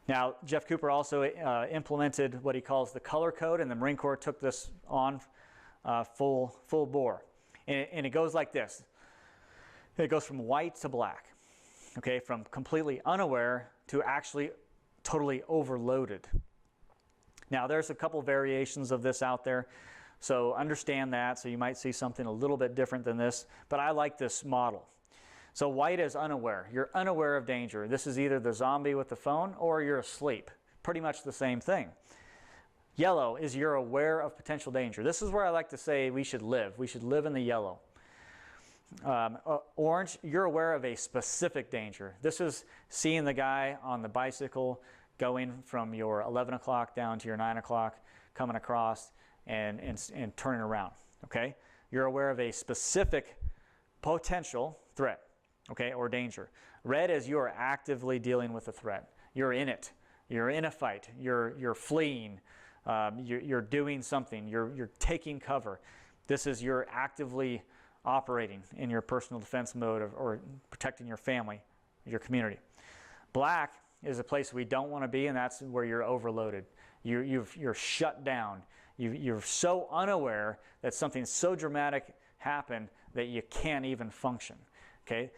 Now, Jeff Cooper also implemented what he calls the color code, and the Marine Corps took this on full bore. And it goes like this. It goes from white to black, okay, from completely unaware to actually totally overloaded. Now, there's a couple variations of this out there, so understand that. So you might see something a little bit different than this, but I like this model. So white is unaware. You're unaware of danger. This is either the zombie with the phone or you're asleep. Pretty much the same thing. Yellow is you're aware of potential danger. This is where I like to say we should live. We should live in the yellow. Orange, you're aware of a specific danger. This is seeing the guy on the bicycle going from your 11 o'clock down to your 9 o'clock, coming across and turning around. Okay? You're aware of a specific potential threat, okay, or danger. Red is you are actively dealing with a threat. You're in it. You're in a fight. You're fleeing. You're doing something. You're taking cover. This is you're actively operating in your personal defense mode or protecting your family, your community. Black is a place we don't want to be, and that's where you're overloaded. You're shut down. You're so unaware that something so dramatic happened that you can't even function. Okay?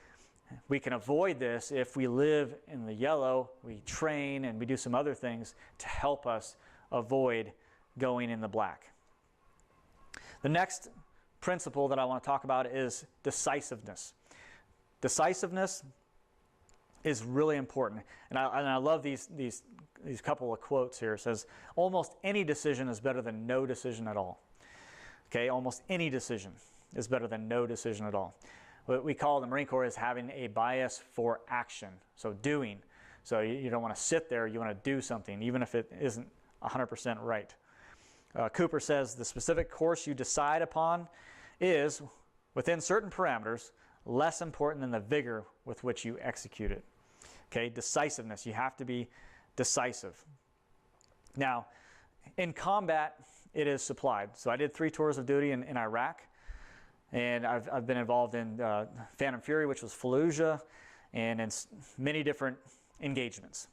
We can avoid this if we live in the yellow, we train, and we do some other things to help us avoid going in the black. The next principle that I want to talk about is decisiveness. Decisiveness is really important, and I love these couple of quotes here. It says, almost any decision is better than no decision at all. Okay, almost any decision is better than no decision at all. What we call the Marine Corps is having a bias for action, so doing. So you don't want to sit there, you want to do something, even if it isn't 100% right. Cooper says the specific course you decide upon is, within certain parameters, less important than the vigor with which you execute it. Okay, decisiveness. You have to be decisive. Now, in combat, it is supplied. So I did 3 tours of duty in Iraq, and I've been involved in Phantom Fury, which was Fallujah, and in many different engagements.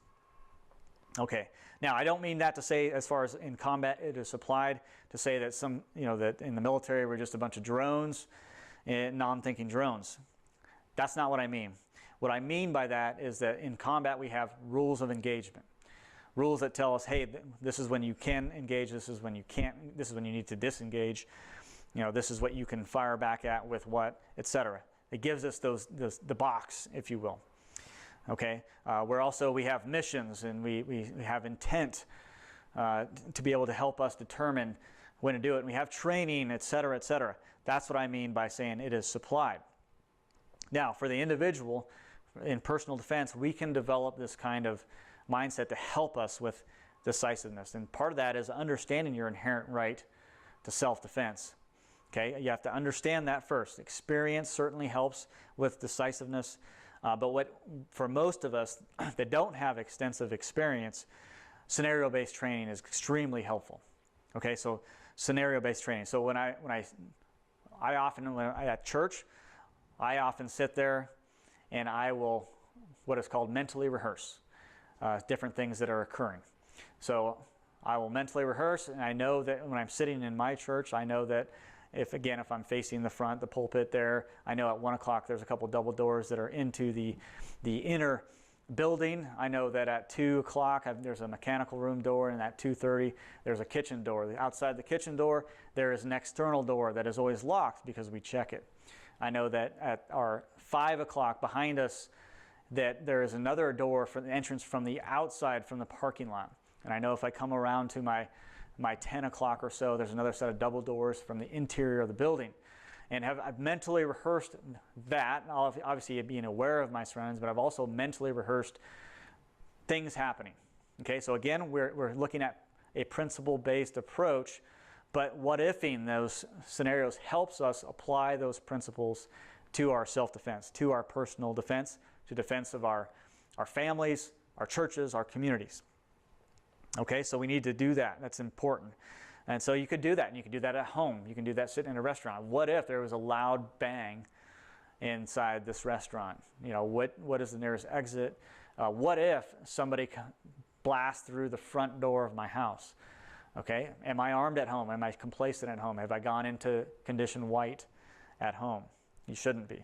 Okay, now I don't mean that to say, as far as in combat it is supplied, to say that that in the military we're just a bunch of drones and non-thinking drones. That's not what I mean. What I mean by that is that in combat we have rules of engagement. Rules that tell us, hey, this is when you can engage, this is when you can't, this is when you need to disengage. This is what you can fire back at with what, etc. It gives us the box, if you will. Okay, we have missions, and we have intent to be able to help us determine when to do it. And we have training, etc., etc. That's what I mean by saying it is supplied. Now, for the individual, in personal defense, we can develop this kind of mindset to help us with decisiveness. And part of that is understanding your inherent right to self-defense. Okay, you have to understand that first. Experience certainly helps with decisiveness. But for most of us that don't have extensive experience, scenario-based training is extremely helpful. Okay, so scenario-based training. So when at church, I often sit there and I will what is called mentally rehearse different things that are occurring. So I will mentally rehearse, and I know that when I'm sitting in my church, I know that if I'm facing the front, the pulpit there, I know at 1 o'clock there's a couple double doors that are into the inner building. I know that at 2 o'clock there's a mechanical room door, and at 2:30 there's a kitchen door. Outside the kitchen door there is an external door that is always locked because we check it. I know that at our 5 o'clock behind us that there is another door for the entrance from the outside from the parking lot. And I know if I come around to my 10 o'clock or so, there's another set of double doors from the interior of the building. And I've mentally rehearsed that, obviously being aware of my surroundings, but I've also mentally rehearsed things happening. Okay, so again, we're looking at a principle-based approach, but what-ifing those scenarios helps us apply those principles to our self-defense, to our personal defense, to defense of our families, our churches, our communities. Okay, so we need to do that. That's important. And so you could do that, and you could do that at home. You can do that sitting in a restaurant. What if there was a loud bang inside this restaurant? What is the nearest exit? What if somebody blast through the front door of my house. Okay, am I armed at home? Am I complacent at home? Have I gone into condition white at home? You shouldn't be.